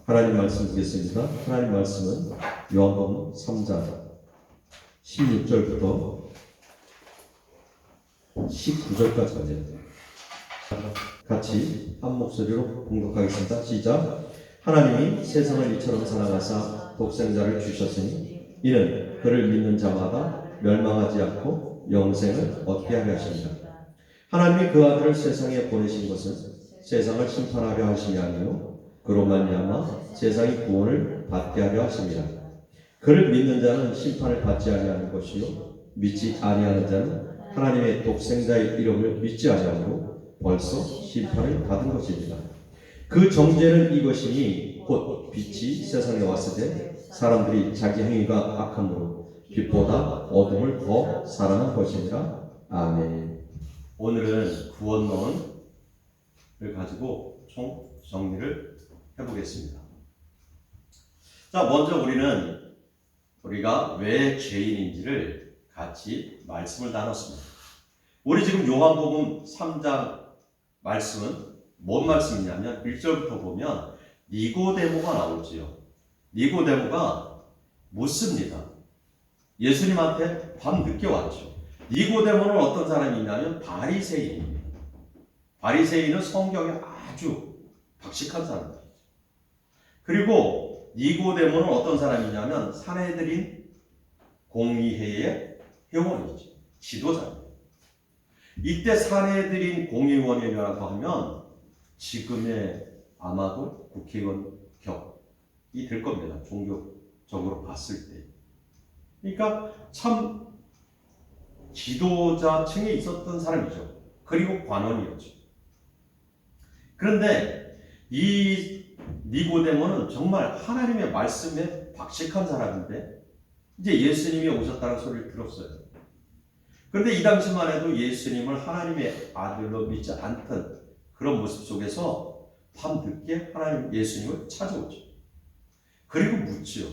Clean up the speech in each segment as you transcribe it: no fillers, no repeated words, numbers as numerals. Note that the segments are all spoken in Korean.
하나님 말씀 보겠습니다. 하나님 말씀은 요한복음 3장 16절부터 19절까지 가져요. 같이 한 목소리로 봉독하겠습니다. 시작. 하나님이 세상을 이처럼 사랑하사 독생자를 주셨으니 이는 그를 믿는 자마다 멸망하지 않고 영생을 얻게 하려 하십니다. 하나님이 그 아들을 세상에 보내신 것은 세상을 심판하려 하심이 아니요 그로 말미암아 세상이 구원을 받게 하려 하십니다. 그를 믿는 자는 심판을 받지 아니하는 것이요 믿지 아니하는 자는 하나님의 독생자의 이름을 믿지 아니하므로 벌써 심판을 받은 것입니다. 그 정죄는 이것이니 곧 빛이 세상에 왔을 때 사람들이 자기 행위가 악함으로 빛보다 어둠을 더 사랑한 것이니라. 아멘. 오늘은 구원론을 가지고 총 정리를 해보겠습니다. 자, 먼저 우리가 왜 죄인인지를 같이 말씀을 나눴습니다. 우리 지금 요한복음 3장 말씀은 뭔 말씀이냐면 1절부터 보면 니고데모가 나오지요. 니고데모가 묻습니다. 예수님한테 밤 늦게 왔죠. 니고데모는 어떤 사람이냐면 바리새인입니다. 바리새인은 성경에 아주 박식한 사람이죠. 그리고 니고데모는 어떤 사람이냐면 산헤드린 공의회의 회원이죠. 지도자입니다. 이때 산헤드린 공의원이라고 하면 지금의 아마도 국회의원 격이 될 겁니다. 종교적으로 봤을 때. 그러니까 참 지도자층에 있었던 사람이죠. 그리고 관원이었죠. 그런데 이 니고데모는 정말 하나님의 말씀에 박식한 사람인데 이제 예수님이 오셨다는 소리를 들었어요. 그런데 이 당시만 해도 예수님을 하나님의 아들로 믿지 않던 그런 모습 속에서 밤늦게 하나님 예수님을 찾아오죠. 그리고 묻지요.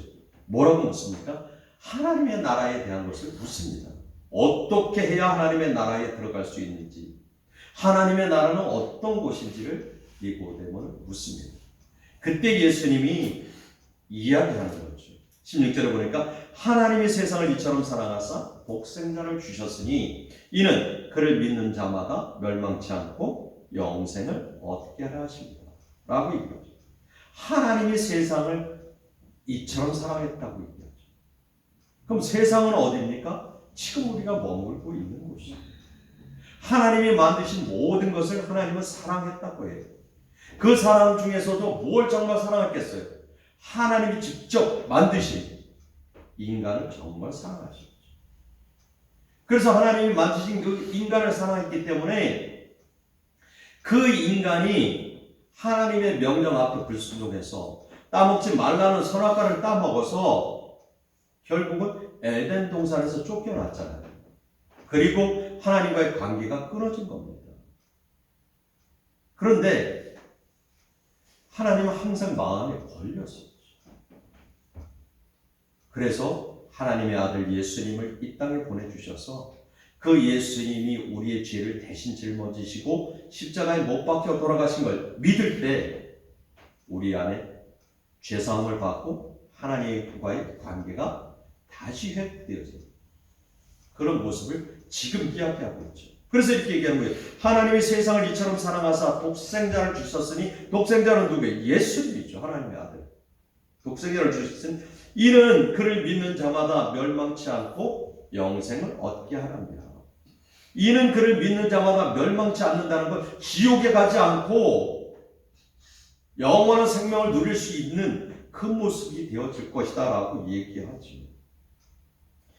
뭐라고 묻습니까? 하나님의 나라에 대한 것을 묻습니다. 어떻게 해야 하나님의 나라에 들어갈 수 있는지, 하나님의 나라는 어떤 곳인지를 니고데모는 묻습니다. 그때 예수님이 이야기하는 거죠. 16절에 보니까 하나님이 세상을 이처럼 사랑하사 독생자를 주셨으니 이는 그를 믿는 자마다 멸망치 않고 영생을 얻게 하려 하십니다. 라고 얘기하죠. 하나님이 세상을 이처럼 사랑했다고 얘기하죠. 그럼 세상은 어디입니까? 지금 우리가 머물고 있는 곳이죠. 하나님이 만드신 모든 것을 하나님은 사랑했다고 해요. 그 사랑 중에서도 뭘 정말 사랑했겠어요? 하나님이 직접 만드신 인간을 정말 사랑하셨죠. 그래서 하나님이 만드신 그 인간을 사랑했기 때문에 그 인간이 하나님의 명령 앞에 불순종해서 따먹지 말라는 선악과를 따먹어서 결국은 에덴 동산에서 쫓겨났잖아요. 그리고 하나님과의 관계가 끊어진 겁니다. 그런데 하나님은 항상 마음에 걸렸어요. 그래서 하나님의 아들 예수님을 이 땅에 보내주셔서 그 예수님이 우리의 죄를 대신 짊어지시고 십자가에 못 박혀 돌아가신 걸 믿을 때 우리 안에 죄사함을 받고 하나님과의 관계가 다시 회복되어져요. 그런 모습을 지금 이야기하고 있죠. 그래서 이렇게 얘기하는 거예요. 하나님이 세상을 이처럼 사랑하사 독생자를 주셨으니 독생자는 누구예요? 예수님이죠. 하나님의 아들. 독생자를 주셨으니 이는 그를 믿는 자마다 멸망치 않고 영생을 얻게 하랍니다. 이는 그를 믿는 자마다 멸망치 않는다는 건 지옥에 가지 않고 영원한 생명을 누릴 수 있는 그 모습이 되어질 것이다 라고 얘기하죠.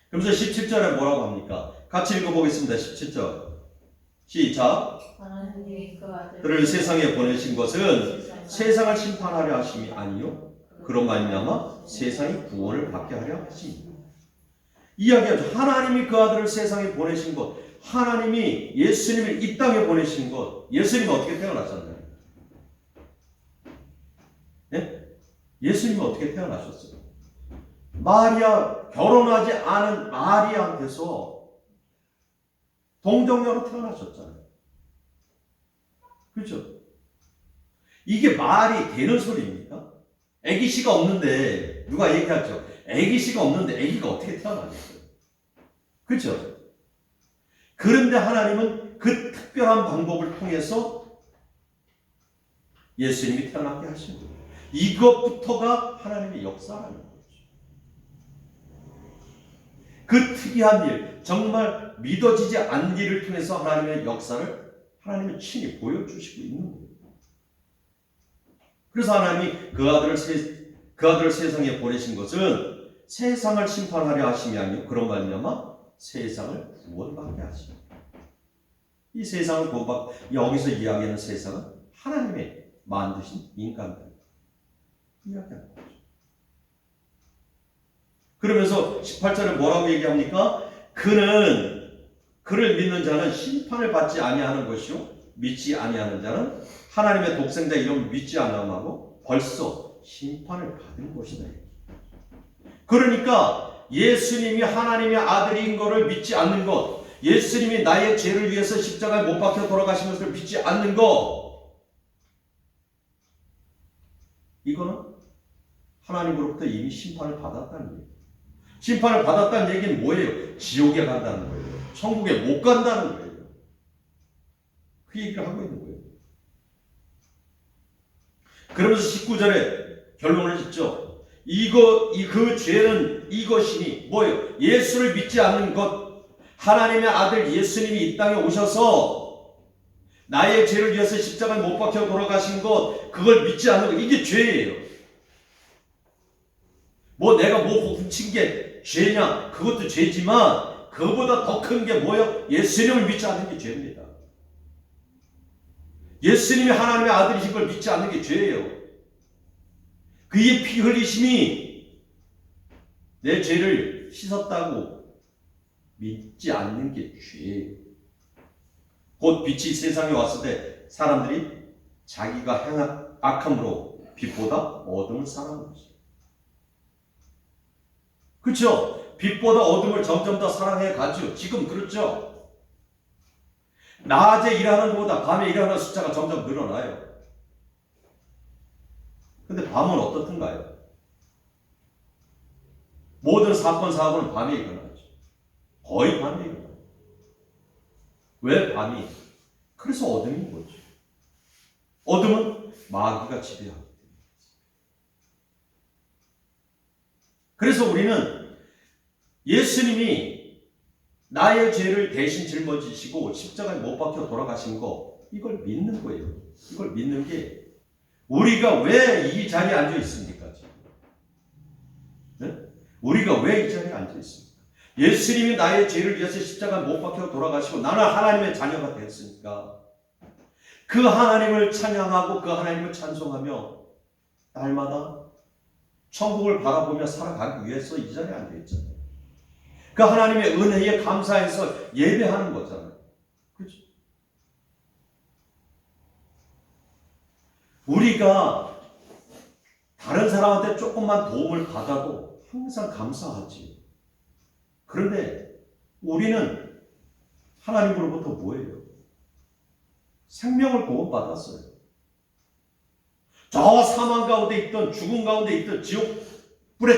그러면서 17절에 뭐라고 합니까? 같이 읽어보겠습니다. 17절 시작. 하나님이 그 그를 세상에 보내신 것은 세상을 심판하려 하심이 아니요 그로 말미암아 세상이 구원을 받게 하려 하심이다. 이야기하죠. 하나님이 그 아들을 세상에 보내신 것, 하나님이 예수님을 이 땅에 보내신 것. 예수님이 어떻게 태어나셨나요? 예? 예수님이 어떻게 태어나셨어요? 마리아, 결혼하지 않은 마리아한테서 동정녀로 태어나셨잖아요. 그렇죠? 이게 말이 되는 소리입니까? 아기씨가 없는데 누가 얘기하죠. 아기씨가 없는데 아기가 어떻게 태어나겠어요? 그렇죠? 그런데 하나님은 그 특별한 방법을 통해서 예수님이 태어나게 하신 거예요. 이것부터가 하나님의 역사라는 거죠. 그 특이한 일, 정말 믿어지지 않는 일을 통해서 하나님의 역사를 하나님은 친히 보여주시고 있는 거예요. 그래서 하나님이 그 아들을 세상에 보내신 것은 세상을 심판하려 하심이 아니요 그런 말미암아 세상을 구원받게 하십니다. 이 세상을 여기서 이야기하는 세상은 하나님의 만드신 인간들 이야기하는 거죠. 그러면서 18절에 뭐라고 얘기합니까? 그를 믿는 자는 심판을 받지 아니하는 것이요 믿지 아니하는 자는 하나님의 독생자 이름을 믿지 않음하고 벌써 심판을 받은 것이다. 그러니까 예수님이 하나님의 아들인 것을 믿지 않는 것, 예수님이 나의 죄를 위해서 십자가에 못 박혀 돌아가신 것을 믿지 않는 것, 이거는 하나님으로부터 이미 심판을 받았다는 얘기예요. 심판을 받았다는 얘기는 뭐예요? 지옥에 간다는 거예요. 천국에 못 간다는 거예요. 그 얘기를 하고 있는 거예요. 그러면서 19절에 결론을 짓죠. 그 죄는 이것이니 뭐예요? 예수를 믿지 않는 것, 하나님의 아들 예수님이 이 땅에 오셔서 나의 죄를 위해서 십자가에 못 박혀 돌아가신 것, 그걸 믿지 않는 것, 이게 죄예요. 내가 훔친 게 죄냐? 그것도 죄지만 그거보다 더 큰 게 뭐예요? 예수님을 믿지 않는 게 죄입니다. 예수님이 하나님의 아들이신 걸 믿지 않는 게 죄예요. 그의 피 흘리심이 내 죄를 씻었다고 믿지 않는 게 죄예요. 곧 빛이 세상에 왔을 때 사람들이 자기가 행한 악함으로 빛보다 어둠을 사랑하는 것이죠. 그렇죠? 빛보다 어둠을 점점 더 사랑해 가죠. 지금 그렇죠? 낮에 일하는 것보다 밤에 일하는 숫자가 점점 늘어나요. 근데 밤은 어떻든가요? 모든 사건은 밤에 일어나죠. 거의 밤에 일어나요. 왜 밤이? 그래서 어둠인 거죠. 어둠은 마귀가 지배하고 있습니다. 그래서 우리는 예수님이 나의 죄를 대신 짊어지시고 십자가에 못 박혀 돌아가신 거, 이걸 믿는 거예요. 이걸 믿는 게 우리가 왜 이 자리에 앉아 있습니까? 네? 우리가 왜 이 자리에 앉아 있습니까? 예수님이 나의 죄를 위해서 십자가에 못 박혀 돌아가시고 나는 하나님의 자녀가 되었으니까 그 하나님을 찬양하고 그 하나님을 찬송하며 날마다 천국을 바라보며 살아가기 위해서 이 자리에 앉아 있잖아요. 그 하나님의 은혜에 감사해서 예배하는 거잖아요. 그렇죠? 우리가 다른 사람한테 조금만 도움을 받아도 항상 감사하지. 그런데 우리는 하나님으로부터 뭐예요? 생명을 구원받았어요. 저 사망 가운데 있든 죽음 가운데 있든 지옥불에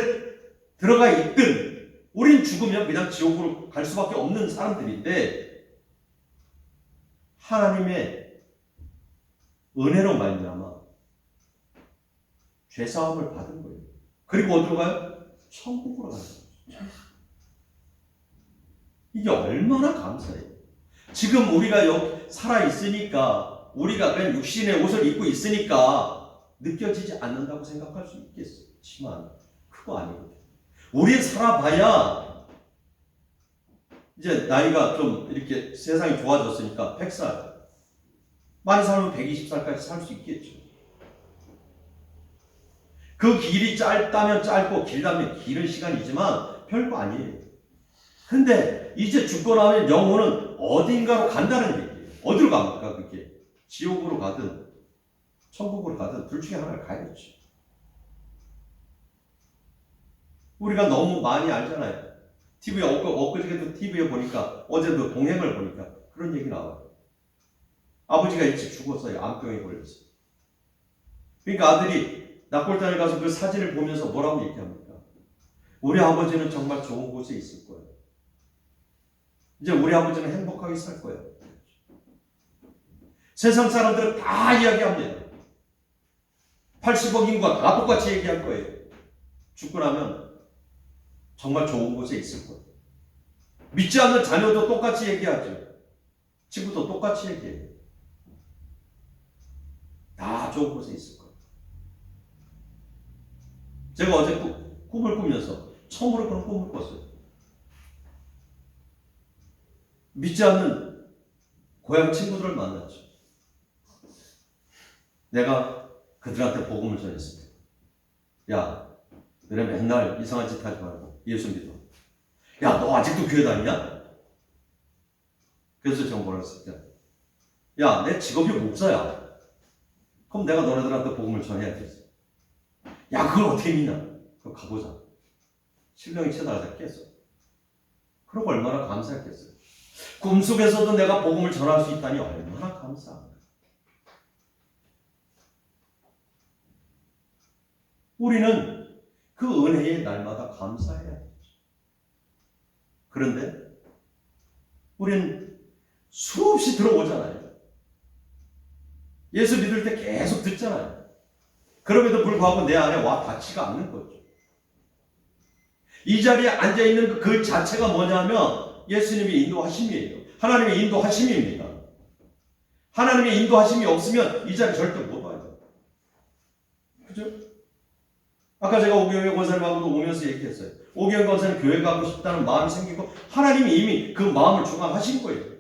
들어가 있든 우린 죽으면 그냥 지옥으로 갈 수밖에 없는 사람들인데 하나님의 은혜로 말미암아 죄사함을 받은 거예요. 그리고 어디로 가요? 천국으로 가요. 이게 얼마나 감사해요. 지금 우리가 여기 살아있으니까 우리가 그냥 육신의 옷을 입고 있으니까 느껴지지 않는다고 생각할 수 있겠지만 그거 아니거든요. 우리 살아봐야 이제 나이가 좀 이렇게 세상이 좋아졌으니까 100살 많이 살면 120살까지 살 수 있겠죠. 그 길이 짧다면 짧고 길다면 길은 시간이지만 별거 아니에요. 근데 이제 죽고 나면 영혼은 어딘가로 간다는 얘기예요. 어디로 갑니까 그게? 지옥으로 가든 천국으로 가든 둘 중에 하나를 가야겠죠. 우리가 너무 많이 알잖아요. TV에 엊그저께도 TV에 보니까 어제도 동행을 보니까 그런 얘기 나와요. 아버지가 일찍 죽었어요. 암병에 걸렸어요. 그러니까 아들이 낙골당에 가서 그 사진을 보면서 뭐라고 얘기합니까? 우리 아버지는 정말 좋은 곳에 있을 거예요. 이제 우리 아버지는 행복하게 살 거예요. 세상 사람들은 다 이야기합니다. 80억 인구가 다 똑같이 얘기할 거예요. 죽고 나면 정말 좋은 곳에 있을 거예요. 믿지 않는 자녀도 똑같이 얘기하죠. 친구도 똑같이 얘기해요. 다 좋은 곳에 있을 거예요. 제가 어제 꿈을 꾸면서 처음으로 그런 꿈을 꿨어요. 믿지 않는 고향 친구들을 만났죠. 내가 그들한테 복음을 전했습니다. 야, 너네 맨날 이상한 짓 하지 말고 예수 믿어. 야, 너 아직도 교회 다니냐? 그래서 제가 뭐라고 했을까? 야, 내 직업이 목사야. 그럼 내가 너네들한테 복음을 전해야겠어. 야, 그걸 어떻게 믿냐? 그럼 가보자. 신령이 쳐다가 깼어. 그러고 얼마나 감사했겠어요. 꿈속에서도 내가 복음을 전할 수 있다니 얼마나 감사합니까? 우리는 그 은혜에 날마다 감사해야 되죠. 그런데 우리는 수없이 들어오잖아요. 예수 믿을 때 계속 듣잖아요. 그럼에도 불구하고 내 안에 와 닿지가 않는 거죠. 이 자리에 앉아있는 그 자체가 뭐냐면 예수님의 인도하심이에요. 하나님의 인도하심입니다. 하나님의 인도하심이 없으면 이 자리 절대 못 와요. 그죠? 아까 제가 오경영 권사님하고도 오면서 얘기했어요. 오경영 권사님 교회 가고 싶다는 마음이 생기고 하나님이 이미 그 마음을 중앙하신 거예요.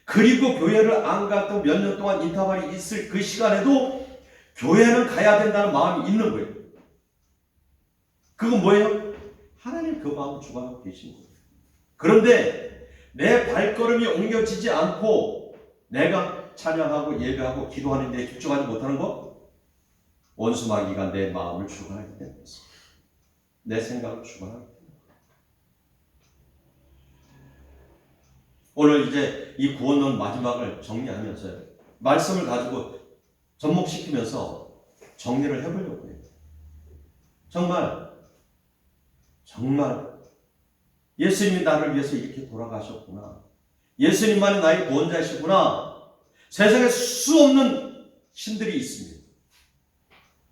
그리고 교회를 안 갔고 몇 년 동안 인터벌이 있을 그 시간에도 교회는 가야 된다는 마음이 있는 거예요. 그건 뭐예요? 하나님 그 마음을 주관하고 계신 거예요. 그런데 내 발걸음이 옮겨지지 않고 내가 찬양하고 예배하고 기도하는 데 집중하지 못하는 거? 원수 마귀가 내 마음을 주관하기 때문에 내 생각을 주관하기 때문에 오늘 이제 이 구원론 마지막을 정리하면서요. 말씀을 가지고 접목시키면서 정리를 해보려고 해요. 정말 예수님이 나를 위해서 이렇게 돌아가셨구나. 예수님만이 나의 구원자이시구나. 세상에 수 없는 신들이 있습니다.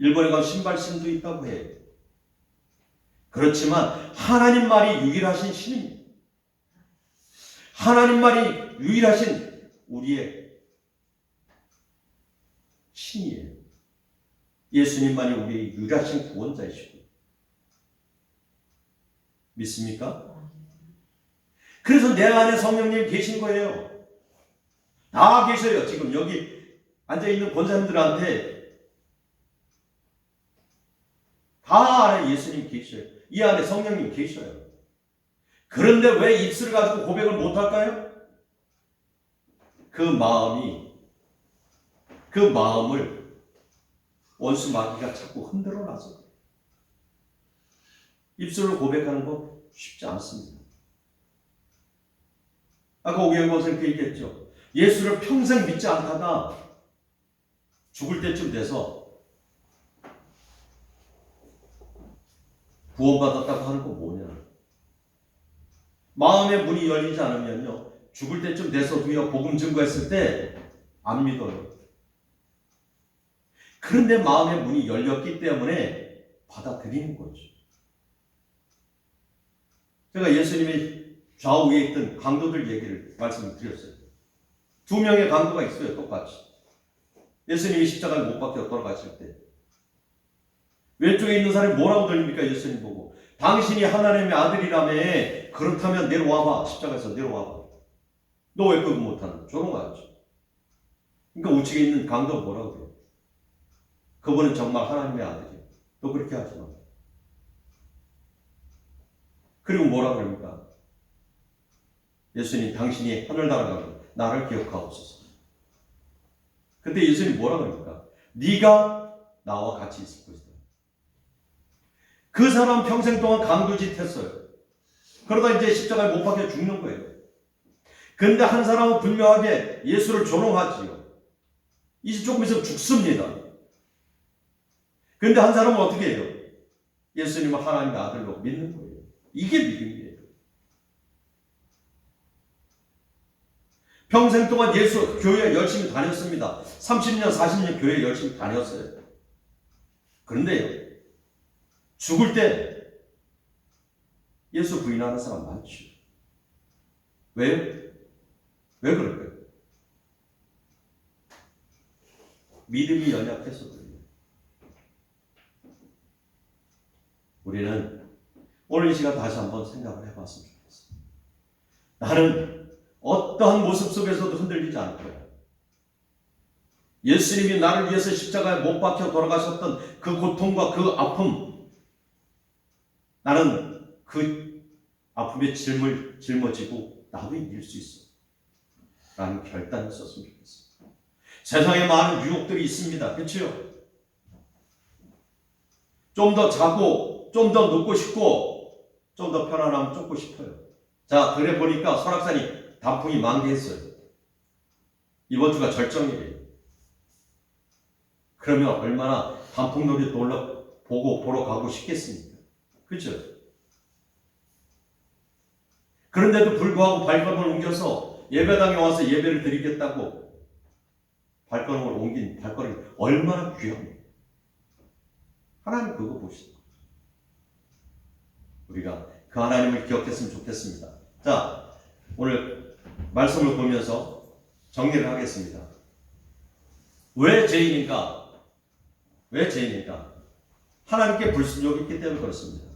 일본에 가면 신발신도 있다고 해요. 그렇지만 하나님만이 유일하신 신입니다. 하나님만이 유일하신 우리의 신이에요. 예수님만이 우리의 유일하신 구원자이시고 믿습니까? 그래서 내 안에 성령님 계신 거예요. 다 계셔요. 지금 여기 앉아있는 권사님들한테 다 안에 예수님 계셔요. 이 안에 성령님 계셔요. 그런데 왜 입술을 가지고 고백을 못할까요? 그 마음을 원수 마귀가 자꾸 흔들어 놔서 입술로 고백하는 거 쉽지 않습니다. 아까 오경영 권사님 그 얘기했죠. 예수를 평생 믿지 않다가 죽을 때쯤 돼서 구원받았다고 하는 건 뭐냐? 마음의 문이 열리지 않으면요, 죽을 때쯤 돼서도요, 복음 증거했을 때 안 믿어요. 그런데 마음의 문이 열렸기 때문에 받아들이는 거죠. 제가 예수님의 좌우에 있던 강도들 얘기를 말씀을 드렸어요. 두 명의 강도가 있어요, 똑같이. 예수님이 십자가에 못 박혀 돌아가실 때. 왼쪽에 있는 사람이 뭐라고 들립니까? 예수님 보고. 당신이 하나님의 아들이라며. 그렇다면 내려와봐. 십자가에서 내려와봐. 너 왜 그거 못하는? 조롱하죠. 그러니까 우측에 있는 강도가 뭐라고 그래요? 그분은 정말 하나님의 아들이에요. 너 그렇게 하지 마. 그리고 뭐라고 그럽니까? 예수님, 당신이 하늘 날아가고 나를 기억하옵소서. 그때 예수님 뭐라고 그럽니까? 네가 나와 같이 있을 것이다. 그 사람 평생 동안 강도짓 했어요. 그러다 이제 십자가에 못 박혀 죽는 거예요. 근데 한 사람은 분명하게 예수를 조롱하지요. 이제 조금 있으면 죽습니다. 그런데 한 사람은 어떻게 해요? 예수님을 하나님의 아들로 믿는 거예요. 이게 믿음이에요. 평생 동안 예수 교회 열심히 다녔습니다. 30년, 40년 교회 열심히 다녔어요. 그런데요, 죽을 때 예수 부인하는 사람 많죠. 왜요? 왜 그럴까요? 믿음이 연약해서 그래요. 우리는 오늘 이 시간 다시 한번 생각을 해봤으면 좋겠어요. 나는 어떠한 모습 속에서도 흔들리지 않을 거야. 예수님이 나를 위해서 십자가에 못 박혀 돌아가셨던 그 고통과 그 아픔, 나는 그 아픔에 짊어지고 나도 이길 수 있어. 라는 결단을 썼으면 좋겠어. 세상에 많은 유혹들이 있습니다. 그렇죠? 좀 더 자고, 좀 더 눕고 싶고, 좀 더 편안하면 쫓고 싶어요. 자, 그래 보니까 설악산이 단풍이 만개했어요. 이번 주가 절정이에요. 그러면 얼마나 단풍놀이 보러 가고 싶겠습니까? 그렇죠? 그런데도 불구하고 발걸음을 옮겨서 예배당에 와서 예배를 드리겠다고 발걸음을 옮긴 발걸음이 얼마나 귀합니까? 하나님 그거 보시죠. 우리가 그 하나님을 기억했으면 좋겠습니다. 자, 오늘 말씀을 보면서 정리를 하겠습니다. 왜 죄인인가? 왜 죄인인가? 하나님께 불순종이 있기 때문에 그렇습니다.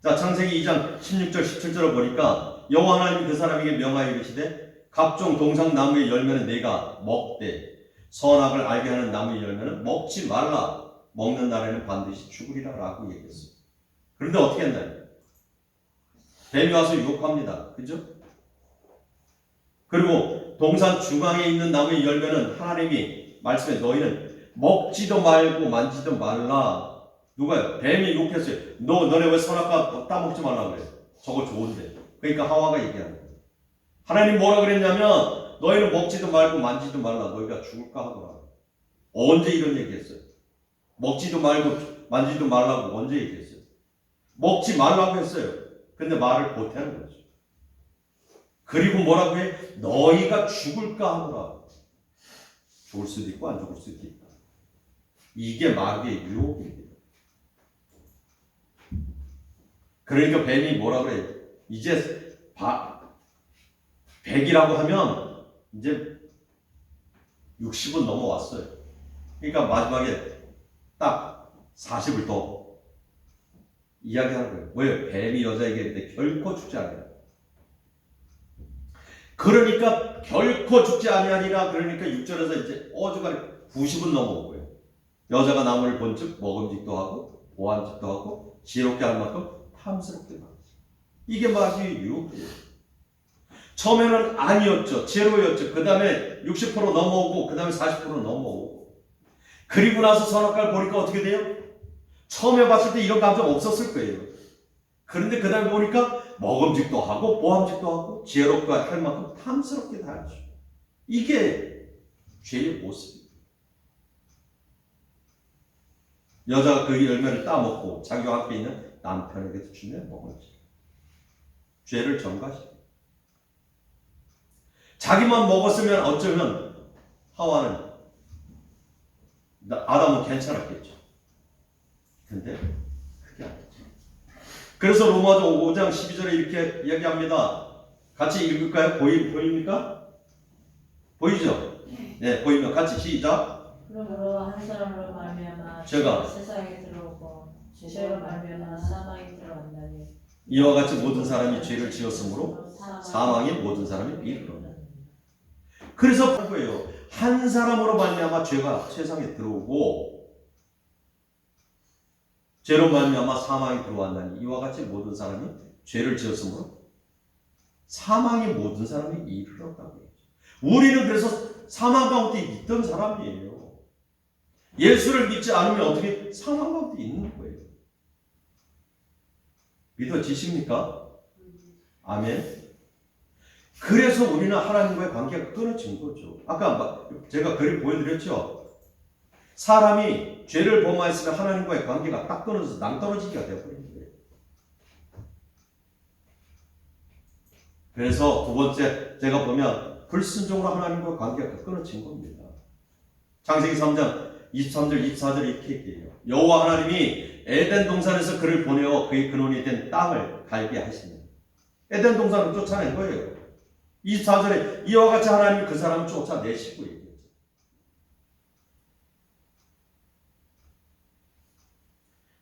자, 창세기 2장 16절 17절을 보니까 여호와 하나님이 그 사람에게 명하여 이르시되 각종 동상 나무의 열매는 내가 먹되 선악을 알게 하는 나무의 열매는 먹지 말라. 먹는 날에는 반드시 죽으리라 라고 얘기했어요. 그런데 어떻게 했나요? 뱀이 와서 유혹합니다. 그죠? 그리고 동산 중앙에 있는 나무의 열매는 하나님이 말씀해 너희는 먹지도 말고 만지도 말라. 누가요? 뱀이 유혹했어요. 너네 왜 선악과 따먹지 말라 그래? 저거 좋은데. 그러니까 하와가 얘기하는 거예요. 하나님 뭐라 그랬냐면 너희는 먹지도 말고 만지도 말라. 너희가 죽을까 하더라. 언제 이런 얘기했어요? 먹지도 말고 만지도 말라고 언제 얘기했어요? 먹지 말라고 했어요. 근데 말을 못하는 거죠. 그리고 뭐라고 해? 너희가 죽을까 하더라. 죽을 수도 있고 안 죽을 수도 있다. 이게 마귀의 유혹입니다. 그러니까 뱀이 뭐라 그래요? 이제 100이라고 하면 이제 60은 넘어왔어요. 그러니까 마지막에 딱 40을 더 이야기하는 거예요. 왜? 뱀이 여자에게 이르되 결코 죽지 아니하리라. 그러니까 결코 죽지 아니하리라. 그러니까 6절에서 이제 어중간에 90은 넘어오고요. 여자가 나무를 본즉 먹음직도 하고 보암직도 하고 지혜롭게 할 만큼 탐스럽게 하죠. 이게 마귀의 유혹이에요. 처음에는 아니었죠. 제로였죠. 그 다음에 60% 넘어오고 그 다음에 40% 넘어오고 그리고 나서 선악과를 보니까 어떻게 돼요? 처음에 봤을 때 이런 감정 없었을 거예요. 그런데 그 다음에 보니까 먹음직도 하고 보암직도 하고 지혜롭게 할 만큼 탐스럽게 다 하죠. 이게 죄의 모습입니다. 여자가 그 열매를 따먹고 자기와 함께 있는 남편에게도 주면 먹을지. 죄를 전가시킵니다. 자기만 먹었으면 어쩌면 하와는 아담은 괜찮았겠죠. 근데 그게 아니죠. 그래서 로마서 5장 12절에 이렇게 이야기합니다. 같이 읽을까요? 보입니까? 보이죠? 네, 보이면 같이 시작. 그러므로 한 사람으로 말미암아 죄가 세상에 들어오고 죄로 말미암아 사망에 들어왔나니 이와 같이 모든 사람이 죄를 지었으므로 사망에 모든 사람이 이르렀다. 그래서 뭐예요? 한 사람으로 말미암아 죄가 세상에 들어오고 죄로 말미암아 사망이 들어왔나니 이와 같이 모든 사람이 죄를 지었으므로 사망에 모든 사람이 이르렀다고 했죠. 우리는 그래서 사망 가운데 있던 사람이에요. 예수를 믿지 않으면 어떻게 사망 가운데 있는 거예요. 믿어지십니까? 아멘. 그래서 우리는 하나님과의 관계가 끊어진 거죠. 아까 제가 그림 보여드렸죠. 사람이 죄를 범하였으면 하나님과의 관계가 딱 끊어져서 낭떠러지기가 되어버리는 거예요. 그래서 두 번째 제가 보면 불순종으로 하나님과 관계가 끊어진 겁니다. 창세기 3장 23절 24절 이렇게 얘기해요. 여호와 하나님이 에덴 동산에서 그를 보내어 그의 근원이 된 땅을 갈게 하시니 에덴 동산을 쫓아낸 거예요. 24절에 이와 같이 하나님이 그 사람을 쫓아내시고 얘기했죠.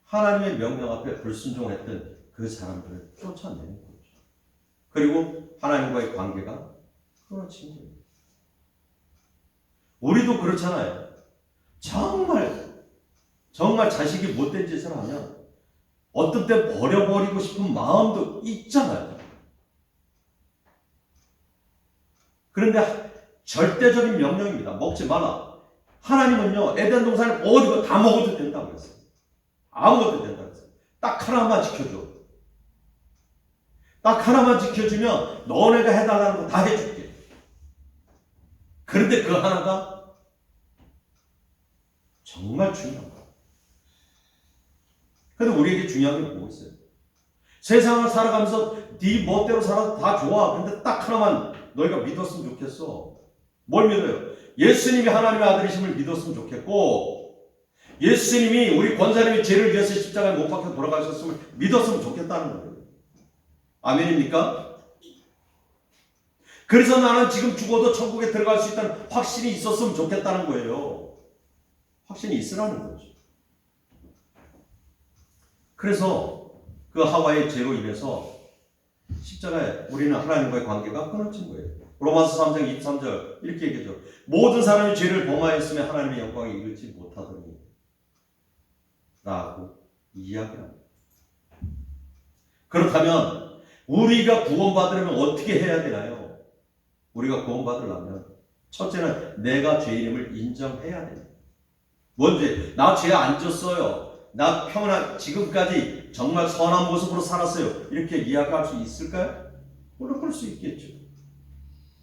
하나님의 명령 앞에 불순종했던 그 사람들을 쫓아내는 거죠. 그리고 하나님과의 관계가 끊어진 거예요. 우리도 그렇잖아요. 정말 자식이 못된 짓을 하면 어떤 때 버려버리고 싶은 마음도 있잖아요. 그런데 절대적인 명령입니다. 먹지 마라. 하나님은요, 에덴 동산을 어디고 다 먹어도 된다고 그랬어요. 아무것도 된다고 그랬어요. 딱 하나만 지켜줘. 딱 하나만 지켜주면 너네가 해달라는 거 다 해줄게. 그런데 그 하나가 정말 중요한 거야. 근데 우리에게 중요한 게 뭐 있어요? 세상을 살아가면서 네 멋대로 살아도 다 좋아. 근데 딱 하나만 너희가 믿었으면 좋겠어. 뭘 믿어요? 예수님이 하나님의 아들이심을 믿었으면 좋겠고, 예수님이 우리 권사님의 죄를 위해서 십자가에 못 박혀 돌아가셨음을 믿었으면 좋겠다는 거예요. 아멘입니까? 그래서 나는 지금 죽어도 천국에 들어갈 수 있다는 확신이 있었으면 좋겠다는 거예요. 확신이 있으라는 거죠. 그래서 그 하와의 죄로 인해서 십자가에 우리는 하나님과의 관계가 끊어진 거예요. 로마서 3장 23절 이렇게 얘기하죠. 모든 사람이 죄를 범하였으면 하나님의 영광에 이르지 못하더니 라고 이야기합니다. 그렇다면 우리가 구원받으려면 어떻게 해야 되나요? 우리가 구원받으려면 첫째는 내가 죄인임을 인정해야 됩니다. 먼저 나 죄 안 졌어요. 나 평안한 지금까지 정말 선한 모습으로 살았어요. 이렇게 이야기할 수 있을까요? 물론 그럴 수 있겠죠.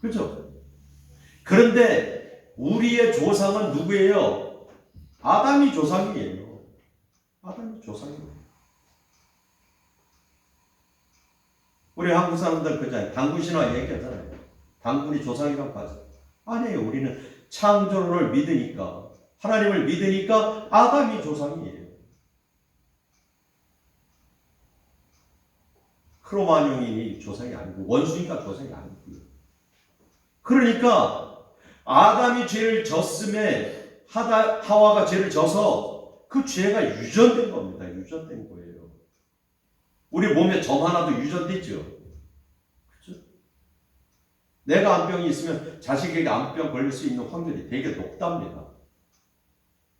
그렇죠? 그런데 우리의 조상은 누구예요? 아담이 조상이에요. 아담이 조상이에요. 우리 한국 사람들 그잖아요. 당군 신화 얘기하잖아요. 당군이 조상이라고 하죠. 아니에요. 우리는 창조를 믿으니까, 하나님을 믿으니까 아담이 조상이에요. 크로마뇽인이 조상이 아니고 원수니까 조상이 아니고요. 그러니까 아담이 죄를 졌음에 하와가 죄를 져서 그 죄가 유전된 겁니다. 유전된 거예요. 우리 몸에 점 하나도 유전되죠. 그렇죠? 내가 암병이 있으면 자식에게 암병 걸릴 수 있는 확률이 되게 높답니다.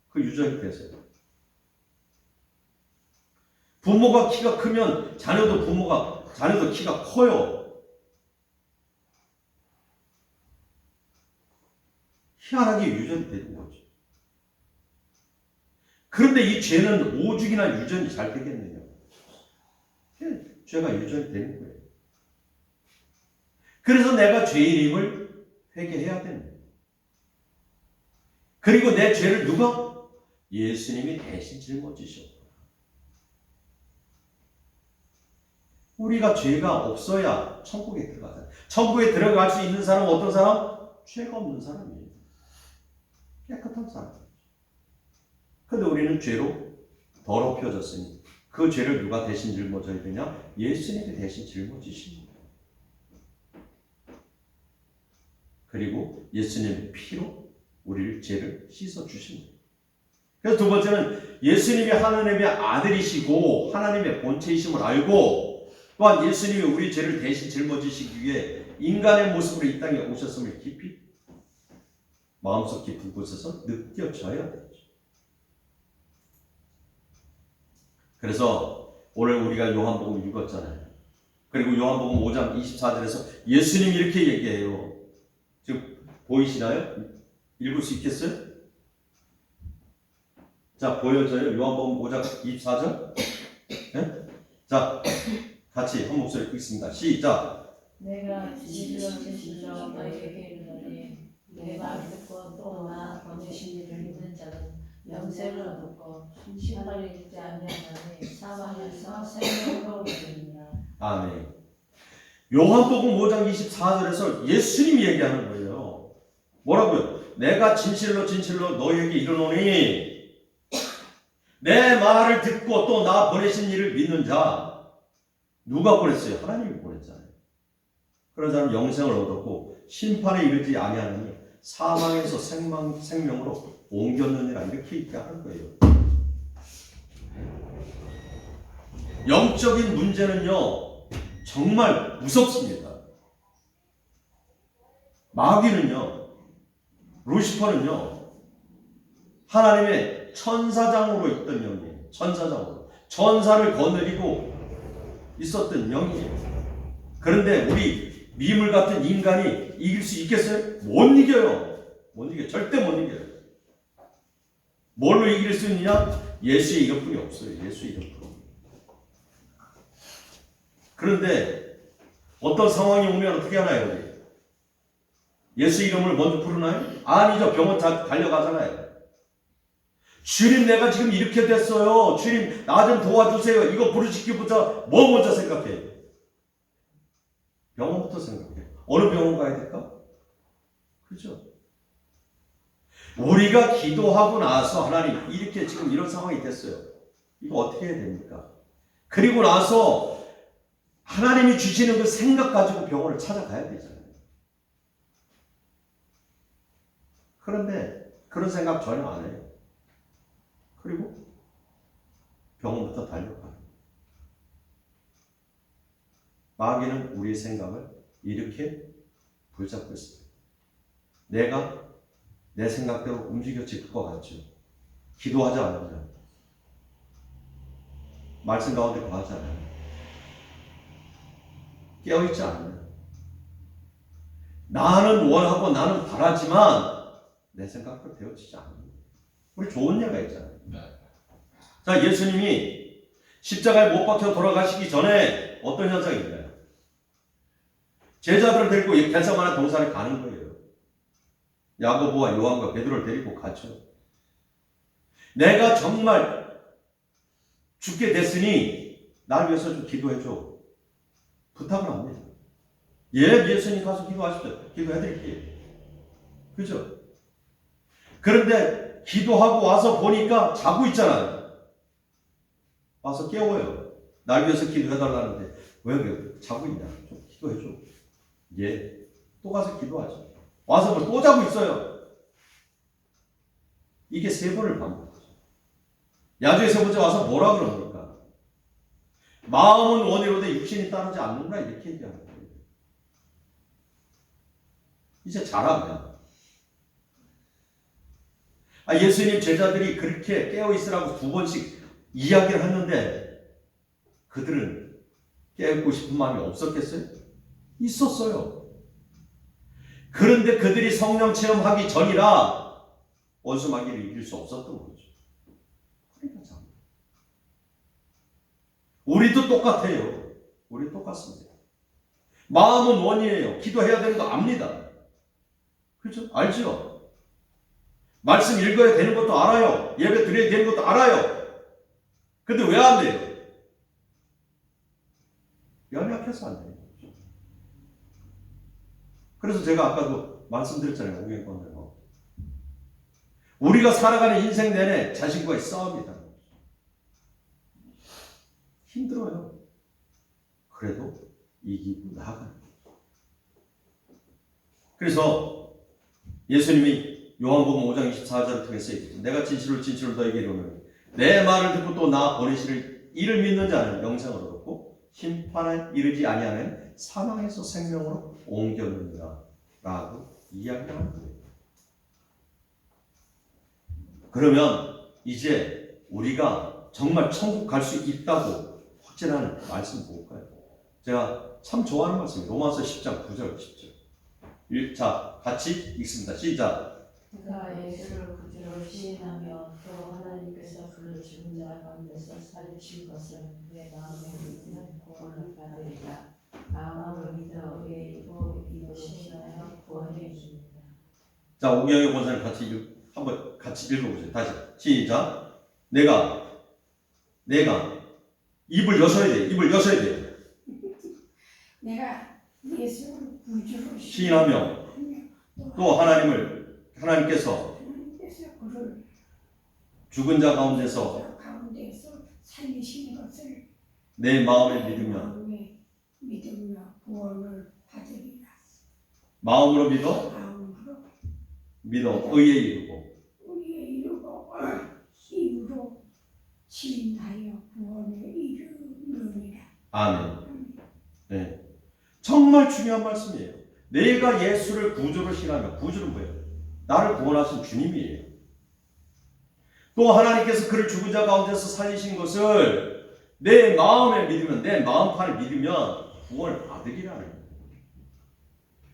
그 유전이 돼서요. 부모가 키가 크면 자녀도 키가 커요. 희한하게 유전이 되는 거죠. 그런데 이 죄는 오죽이나 유전이 잘 되겠느냐. 죄가 유전이 되는 거예요. 그래서 내가 죄인임을 회개해야 됩니다. 그리고 내 죄를 누가? 예수님이 대신 짊어지셨고. 우리가 죄가 없어야 천국에 들어가잖아요. 천국에 들어갈 수 있는 사람은 어떤 사람? 죄가 없는 사람이에요. 깨끗한 사람. 그런데 우리는 죄로 더럽혀졌으니 그 죄를 누가 대신 짊어져야 되냐? 예수님이 대신 짊어지십니다. 그리고 예수님의 피로 우리를 죄를 씻어주십니다. 그래서 두 번째는 예수님이 하나님의 아들이시고 하나님의 본체이심을 알고 또한 예수님이 우리 죄를 대신 짊어지시기 위해 인간의 모습으로 이 땅에 오셨음을 깊이 마음속 깊은 곳에서 느껴져야 되죠. 그래서 오늘 우리가 요한복음 읽었잖아요. 그리고 요한복음 5장 24절에서 예수님이 이렇게 얘기해요. 지금 보이시나요? 읽을 수 있겠어요? 자, 보여져요? 요한복음 5장 24절? 네? 자, 같이 한 목소리 읽겠습니다. 시작! 내가 진실로 너희에게 이르노니 내 말 듣고 또 나 보내신 이를 믿는 자는 영생을 얻고 심판을 잊지 아니하나니 사망에서 생명으로 오리니라. 아멘. 요한복음 5장 24절에서 예수님이 얘기하는 거예요. 뭐라고요? 내가 진실로 진실로 너희에게 이르노니 내 말을 듣고 또 나 보내신 이를 믿는 자. 누가 보냈어요? 하나님이 보냈잖아요. 그런 자는 영생을 얻었고 심판에 이르지 아니하느니 사망에서 생명으로 옮겼느니라. 이렇게 얘기하는 거예요. 영적인 문제는요 정말 무섭습니다. 마귀는요, 루시퍼는요, 하나님의 천사장으로 있던 영이에요. 천사장으로. 천사를 거느리고 있었던 영이에요. 그런데 우리 미물 같은 인간이 이길 수 있겠어요? 못 이겨요. 못 이겨요. 절대 못 이겨요. 뭘로 이길 수 있느냐? 예수의 이름뿐이 없어요. 예수의 이름뿐. 그런데 어떤 상황이 오면 어떻게 하나요? 우리? 예수 이름을 먼저 부르나요? 아니죠. 병원 달려가잖아요. 주님 내가 지금 이렇게 됐어요. 주님 나 좀 도와주세요. 이거 부르시기부터 뭐 먼저 생각해요? 병원부터 생각해요. 어느 병원 가야 될까? 그렇죠? 우리가 기도하고 나서 하나님 이렇게 지금 이런 상황이 됐어요. 이거 어떻게 해야 됩니까? 그리고 나서 하나님이 주시는 그 생각 가지고 병원을 찾아가야 되잖아요. 그런데 그런 생각 전혀 안 해요. 그리고 병원부터 달려가요. 마귀는 우리의 생각을 이렇게 붙잡고 있습니다. 내가 내 생각대로 움직여질 것 같죠. 기도하지 않으면 말씀 가운데 거하지 않아요. 깨어있지 않으면 나는 원하고 나는 바라지만 내 생각도 되어지지 않습니다. 우리 좋은 예가 있잖아요. 자, 예수님이 십자가에 못 박혀 돌아가시기 전에 어떤 현상이 있나요? 제자들을 데리고 겟세마네 동산에 가는 거예요. 야고보와 요한과 베드로를 데리고 가죠. 내가 정말 죽게 됐으니 날 위해서 좀 기도해줘. 부탁을 합니다. 예수님 가서 기도하십시오. 기도해드릴게요. 그죠? 그런데 기도하고 와서 보니까 자고 있잖아요. 와서 깨워요. 날 위해서 기도해달라는데 왜 자고 있냐? 좀 기도해줘. 예. 또 가서 기도하죠. 와서 또 자고 있어요. 이게 3번을 반복하죠. 야주의 3번째 와서 뭐라 그럽니까? 마음은 원이로되 육신이 따르지 않는다 이렇게 얘기하는 거예요. 이제 잘하면 예수님 제자들이 그렇게 깨어있으라고 2번씩 이야기를 했는데 그들은 깨우고 싶은 마음이 없었겠어요? 있었어요. 그런데 그들이 성령 체험하기 전이라 원수 마귀를 이길 수 없었던 거죠. 그러니까 참. 우리도 똑같아요. 우리 똑같습니다. 마음은 원이에요. 기도해야 되는 거 압니다. 그렇죠? 알죠? 말씀 읽어야 되는 것도 알아요. 예배 드려야 되는 것도 알아요. 근데 왜 안 돼요? 연약해서 안 돼요. 그래서 제가 아까도 말씀드렸잖아요. 오경권대로. 우리가 살아가는 인생 내내 자신과의 싸움이다. 힘들어요. 그래도 이기고 나아가요. 그래서 예수님이 요한복음 5장 24절을 통해서 얘기했죠. 내가 진실로 진실로 너에게 이르노니 내 말을 듣고 또 나 보내시를 이를 믿는 자는 영생을 얻었고 심판에 이르지 아니하는 사망에서 생명으로 옮겼느니라 라고 이야기하는 거예요. 그러면 이제 우리가 정말 천국 갈 수 있다고 확신하는 말씀 볼까요? 제가 참 좋아하는 말씀이에요. 로마서 10장 9절 10절. 자, 같이 읽습니다. 시작. 그가 예수를 구주로 시인하며 또 하나님께서 그를 죽은 자 가운데서 살리신 것을 그의 마음에 믿는 구원을 받으리라. 마음으로 믿어 의에 이고 이로 신하여 구원해 줍니다. 자, 오경의 권사님 같이 한번 같이 읽어보세요. 다시 시작. 내가 입을 여셔야 돼. 입을 여셔야 돼. 내가 예수를 구주로 시인하며 또 하나님께서 그를 죽은 자 가운데서 살리신 것을 내 마음에 믿으며 구원을 받으리라. 마음으로 믿어 의에 이르고 우리의 이루고 힘으로 시인하여 구원에 이르느니라. 아멘. 네. 정말 중요한 말씀이에요. 내가 예수를 구주로 신하며, 구주는 뭐예요? 나를 구원하신 주님이에요. 또 하나님께서 그를 죽은 자 가운데서 살리신 것을 내 마음에 믿으면, 내 마음판에 믿으면 구원을 받으리라는 거예요.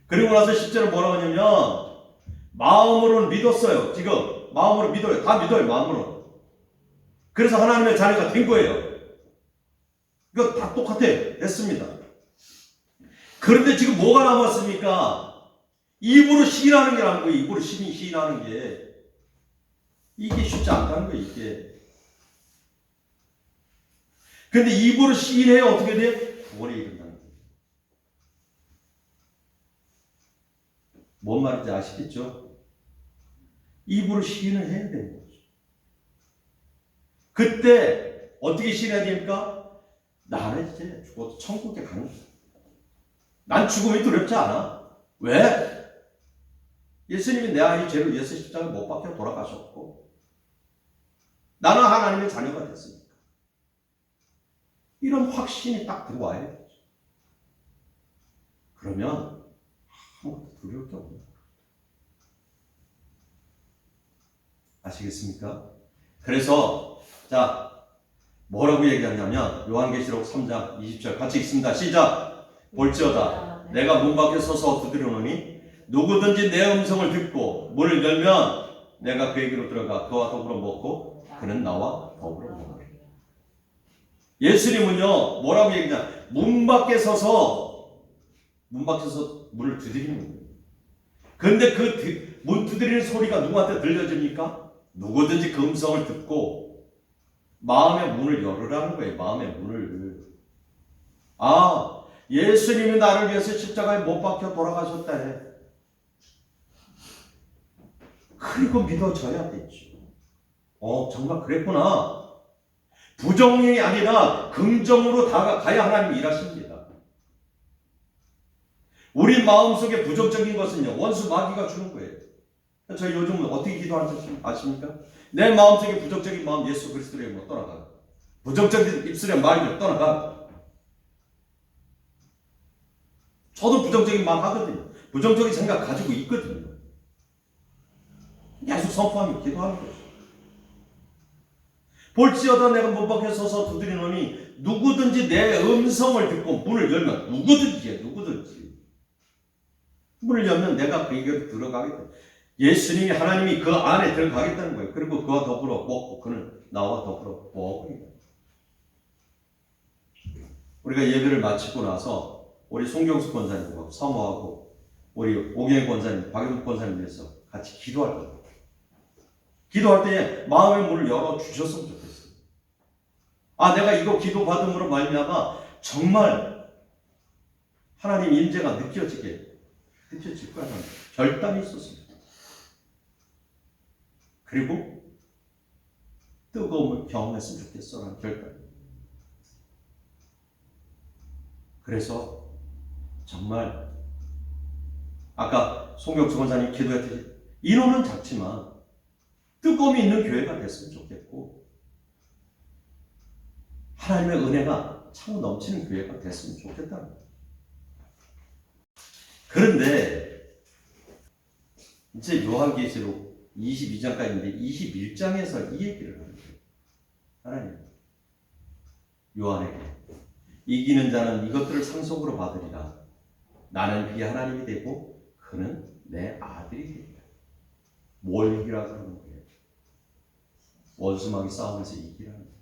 그리고 나서 10절은 뭐라고 하냐면 마음으로는 믿었어요. 지금 마음으로 믿어요. 다 믿어요. 마음으로. 그래서 하나님의 자녀가 된 거예요. 이거 다 똑같아. 됐습니다. 그런데 지금 뭐가 남았습니까? 입으로 시인하는 게 나은 거예요. 입으로 시인하는 게. 이게 쉽지 않다는 거예요. 이게. 그런데 입으로 시인해야 어떻게 돼? 구원에 이른다는 거예요. 뭔 말인지 아시겠죠? 입으로 시인을 해야 되는 거죠. 그때 어떻게 시인해야 됩니까? 나는 이제 죽어도 천국에 가는 거예요. 난 죽음이 두렵지 않아. 왜? 예수님이 내 아이 죄를 위해서 십자가에 못 박혀 돌아가셨고 나는 하나님의 자녀가 됐으니까. 이런 확신이 딱 들어와야 되죠. 그러면 아무것도 두려울 게 없는 거예요. 아시겠습니까? 그래서 자 뭐라고 얘기하냐면 요한계시록 3장 20절 같이 읽습니다. 시작. 볼지어다 내가 문 밖에 서서 두드려노니 누구든지 내 음성을 듣고 문을 열면 내가 그에게로 들어가 그와 더불어 먹고 그는 나와 더불어 먹으리라. 예수님은요 뭐라고 얘기하냐 문 밖에 서서 문을 두드리는 거예요. 그런데 그 문 두드리는 소리가 누구한테 들려집니까? 누구든지 그 음성을 듣고 마음의 문을 열으라는 거예요. 마음의 문을. 예수님이 나를 위해서 십자가에 못 박혀 돌아가셨다 해. 그리고 믿어져야 되죠. 정말 그랬구나. 부정이 아니라 긍정으로 다가가야 하나님이 일하십니다. 우리 마음속에 부정적인 것은요 원수 마귀가 주는 거예요. 저희 요즘 어떻게 기도하는지 아십니까? 내 마음속에 부정적인 마음 예수 그리스도의 이름으로 떠나가. 부정적인 입술에 말이 떠나가. 저도 부정적인 마음 하거든요. 부정적인 생각 가지고 있거든요. 계속 선포하며 기도하는 거죠. 볼지어다 내가 문 밖에 서서 두드리노니 누구든지 내 음성을 듣고 문을 열면 누구든지 문을 열면 내가 그에게로 들어가겠다. 예수님이 하나님이 그 안에 들어가겠다는 거예요. 그리고 그와 더불어 먹고 그는 나와 더불어 먹으리라. 우리가 예배를 마치고 나서 우리 송경수 권사님과 사모하고 우리 오경희 권사님, 박영국 권사님 위해서 같이 기도할 거예요. 기도할 때 마음의 문을 열어주셨으면 좋겠어요. 내가 이거 기도 받음으로 말미암아 정말 하나님 임재가 느껴질 거야. 결단이 있었습니다. 그리고 뜨거움을 경험했으면 좋겠어 라는 결단. 그래서 정말 아까 송경수 권사님 기도했듯이 인원은 작지만 뜨거움이 있는 교회가 됐으면 좋겠고 하나님의 은혜가 참 넘치는 교회가 됐으면 좋겠다는 거예요. 그런데 이제 요한계시록 22장까지인데 21장에서 이 얘기를 하는 거예요. 하나님 요한에게 이기는 자는 이것들을 상속으로 받으리라. 나는 그의 하나님이 되고 그는 내 아들이 되리라. 뭘 이기라고 하는 거예요? 원수마귀 싸움에서 이기라는 거예요.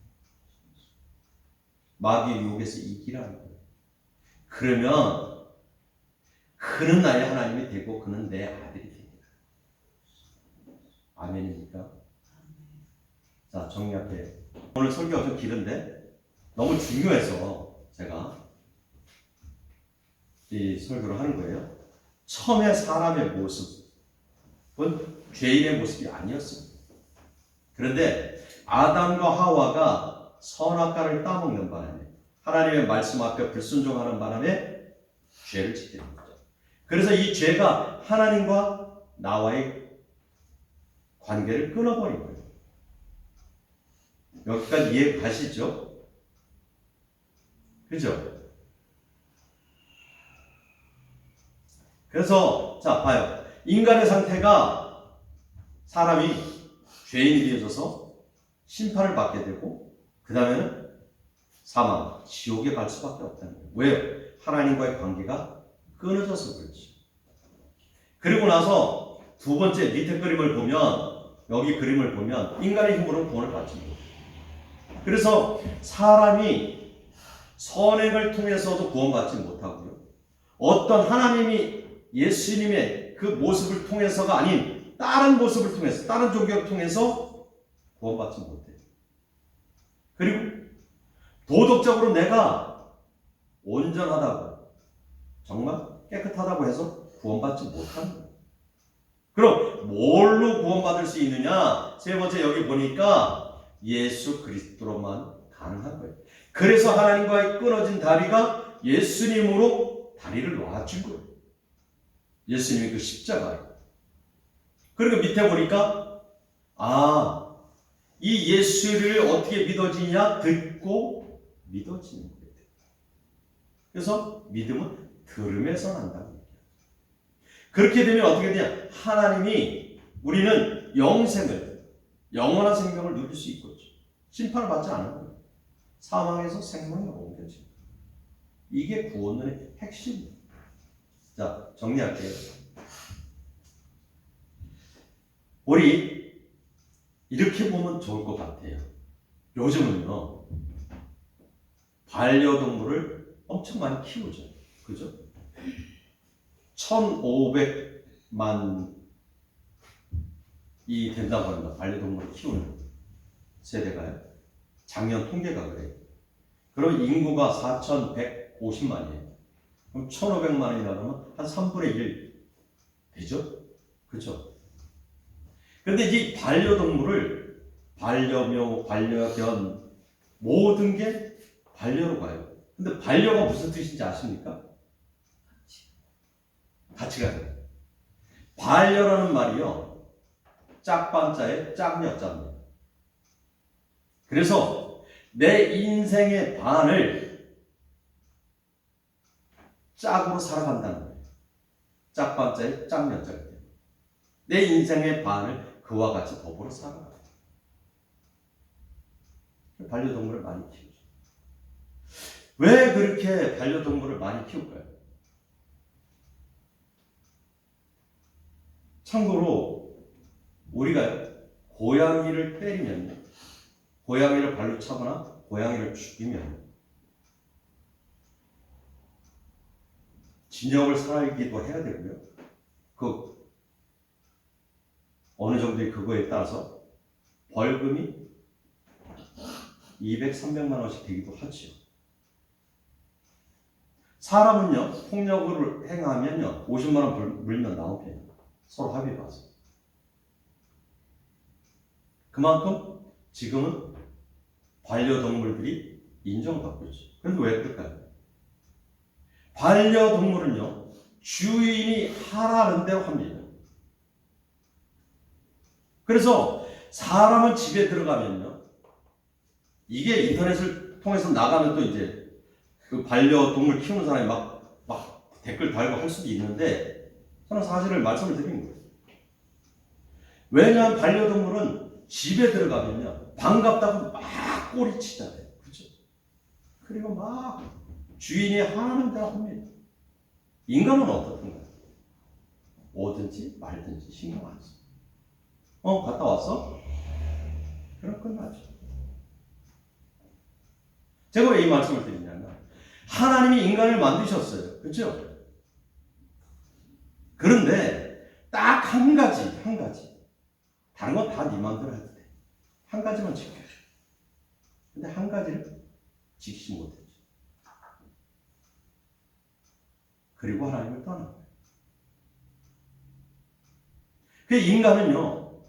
마귀의 유혹에서 이기라는 거예요. 그러면 그는 나의 하나님이 되고 그는 내 아들이 되리라. 아멘입니까? 자, 정리할게요. 오늘 설교가 좀 길은데 너무 중요해서 제가 이 설교를 하는 거예요. 처음에 사람의 모습은 죄인의 모습이 아니었습니다. 그런데 아담과 하와가 선악과를 따먹는 바람에 하나님의 말씀 앞에 불순종하는 바람에 죄를 짓게 됩니다. 그래서 이 죄가 하나님과 나와의 관계를 끊어버린 거예요. 여기까지 이해 가시죠? 그죠? 그래서 자 봐요. 인간의 상태가 사람이 죄인이 되어져서 심판을 받게 되고 그 다음에는 사망, 지옥에 갈 수밖에 없다는 거예요. 왜요? 하나님과의 관계가 끊어져서 그렇죠. 그리고 나서 두 번째 밑에 그림을 보면 여기 그림을 보면 인간의 힘으로는 구원을 받지 못해요. 그래서 사람이 선행을 통해서도 구원받지 못하고요. 어떤 하나님이 예수님의 그 모습을 통해서가 아닌 다른 모습을 통해서 다른 종교를 통해서 구원받지 못해요. 그리고 도덕적으로 내가 온전하다고 정말 깨끗하다고 해서 구원받지 못하는 거예요. 그럼 뭘로 구원받을 수 있느냐? 세 번째 여기 보니까 예수 그리스도로만 가능한 거예요. 그래서 하나님과의 끊어진 다리가 예수님으로 다리를 놔준 거예요. 예수님의 그 십자가에. 그리고 밑에 보니까 이 예수를 어떻게 믿어지냐? 듣고 믿어지는 거예요. 그래서 믿음은 들음에서 난다는 얘기예요. 그렇게 되면 어떻게 되냐? 하나님이 우리는 영원한 생명을 누릴 수 있고 심판을 받지 않는 거예요. 사망에서 생명으로 옮겨집니다. 이게 구원의 핵심입니다. 자, 정리할게요. 우리 이렇게 보면 좋을 것 같아요. 요즘은요, 반려동물을 엄청 많이 키우죠. 그죠? 1,500만이 된다고 합니다. 반려동물을 키우는 세대가요. 작년 통계가 그래요. 그럼 인구가 4,150만이에요. 그럼 1,500만이라면 한 3분의 1 되죠? 그렇죠? 그런데 이 반려동물을 반려묘, 반려견 모든 게 반려로 가요. 근데 반려가 무슨 뜻인지 아십니까? 같이 가요. 반려라는 말이요. 짝반자의 짝여자입니다. 그래서 내 인생의 반을 짝으로 살아간다는 거예요. 짝반자의 짝여자일 때. 내 인생의 반을 그와 같이 더불어 살아가요. 반려동물을 많이 키우죠. 왜 그렇게 반려동물을 많이 키울까요? 참고로 우리가 고양이를 때리면, 고양이를 발로 차거나 고양이를 죽이면 징역을 살기도 해야 되고요. 그 어느 정도의 그거에 따라서 벌금이 200, 300만 원씩 되기도 하지요. 사람은요, 폭력을 행하면요, 50만 원 물면 나오게 서로 합의 봐서. 그만큼 지금은 반려동물들이 인정받고 있죠. 그런데 왜 그럴까요? 반려동물은요, 주인이 하라는 대로 합니다. 그래서 사람은 집에 들어가면요, 이게 인터넷을 통해서 나가면 또 이제 그 반려동물 키우는 사람이 막 댓글 달고 할 수도 있는데, 저는 사실을 말씀을 드리는 거예요. 왜냐하면 반려동물은 집에 들어가면요, 반갑다고 막 꼬리치잖아요. 그죠? 그리고 막 주인이 하라는 대로 합니다. 인간은 어떻든가요? 오든지 말든지 신경 안 써. 갔다 왔어? 그럼 끝나죠. 제가 왜 이 말씀을 드리냐면, 하나님이 인간을 만드셨어요. 그렇죠? 그런데 딱 한 가지. 다른 건 다 네 마음대로 해도 돼. 한 가지만 지켜줘. 근데 한 가지를 지키지 못했죠. 그리고 하나님을 떠난 거예요. 그 인간은요,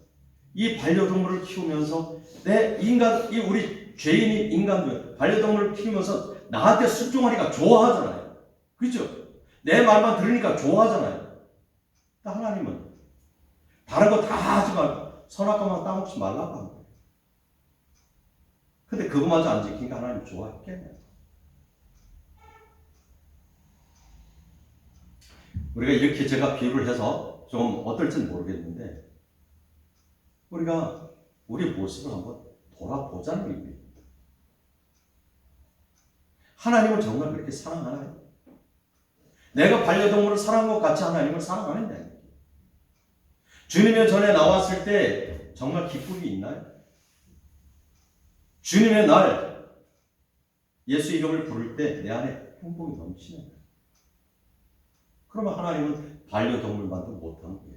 이 반려동물을 키우면서 이 우리 죄인인 인간들 반려동물을 키우면서 나한테 순종하니까 좋아하잖아요. 그렇죠? 내 말만 들으니까 좋아하잖아요. 하나님은 다른 거 다 하지 말고 선악과만 따먹지 말라고 하는 거예요. 근데 그거마저 안 지키니까 하나님 좋아했겠네요. 우리가 이렇게 제가 비유를 해서 좀 어떨지는 모르겠는데 우리가 우리 모습을 한번 돌아보자는 의미입니다. 하나님을 정말 그렇게 사랑하나요? 내가 반려동물을 사랑한 것 같이 하나님을 사랑하느냐? 주님의 전에 나왔을 때 정말 기쁨이 있나요? 주님의 날 예수 이름을 부를 때 내 안에 행복이 넘치나요? 그러면 하나님은 반려동물만도 못하는 거예요.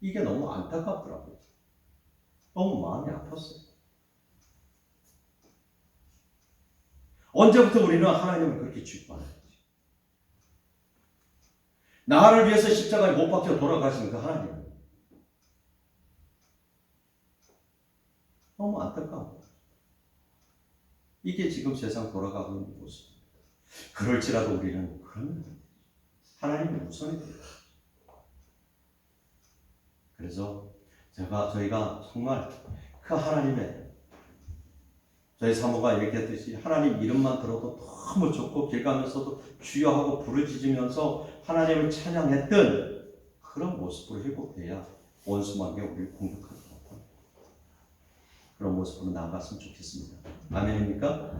이게 너무 안타깝더라고요. 너무 마음이 아팠어요. 언제부터 우리는 하나님을 그렇게 기뻐하는지. 나를 위해서 십자가에 못 박혀 돌아가신 그 하나님. 너무 안타까워. 이게 지금 세상 돌아가고 있는 모습입니다. 그럴지라도 우리는 그러면 하나님을 우선해야 돼요. 그래서 저희가 정말 그 하나님의 저희 사모가 얘기했듯이 하나님 이름만 들어도 너무 좋고 길 가면서도 주여 하고 부르짖으면서 하나님을 찬양했던 그런 모습으로 회복돼야 원수만에 우리를 공격하지 못합니다. 그런 모습으로 나아갔으면 좋겠습니다. 아멘입니까?